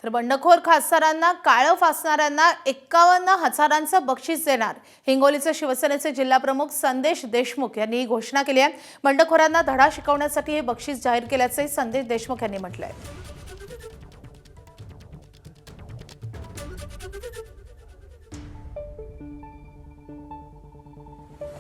तर बंडखोर खासदारांना काळं फासणाऱ्यांना 51,000चं बक्षीस देणार। हिंगोलीचे शिवसेनेचे जिल्हाप्रमुख संदेश देशमुख यांनी ही घोषणा केली आहे। बंडखोरांना धडा शिकवण्यासाठी हे बक्षीस जाहीर केल्याचे संदेश देशमुख यांनी म्हटलंय।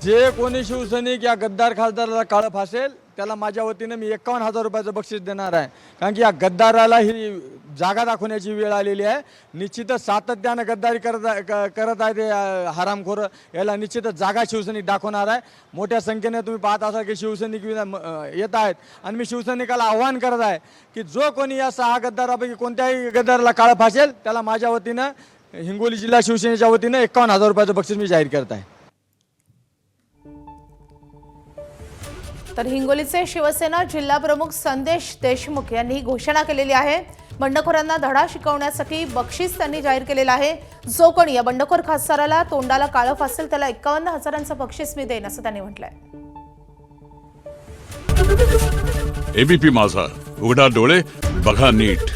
जे कोणी शिवसैनिक या गद्दार खासदाराला काळं फासेल त्याला माझ्या वतीने मी 51,000 रुपयाचं बक्षीस देणार आहे। कारण की या गद्दाराला ही जागा दाखवण्याची वेळ आलेली आहे। निश्चितच सातत्याने गद्दारी करत आहे ते हरामखोर, याला निश्चितच जागा शिवसैनिक दाखवणार आहे। मोठ्या संख्येने तुम्ही पाहत असाल की शिवसैनिक येत आहेत आणि मी शिवसैनिकाला आव्हान करत आहे की जो कोणी या 6 गद्दारापैकी कोणत्याही गद्दाराला काळं फासेल त्याला माझ्या वतीनं हिंगोली जिल्हा शिवसेनेच्या वतीनं 51,000 रुपयाचं बक्षीस मी जाहीर करत आहे। तर हिंगोलीचे शिवसेना जिल्हाप्रमुख संदेश देशमुख यांनी ही घोषणा केलेली आहे। बंडखोरांना धडा शिकवण्यासाठी बक्षीस त्यांनी जाहीर केलेलं आहे। जो कोणी या बंडखोर खासदाराला तोंडाला काळं फासेल त्याला 51,000चं बक्षीस मी देईन असं त्यांनी म्हटलंय। एबीपी माझा, उघडा डोळे बघा नीट।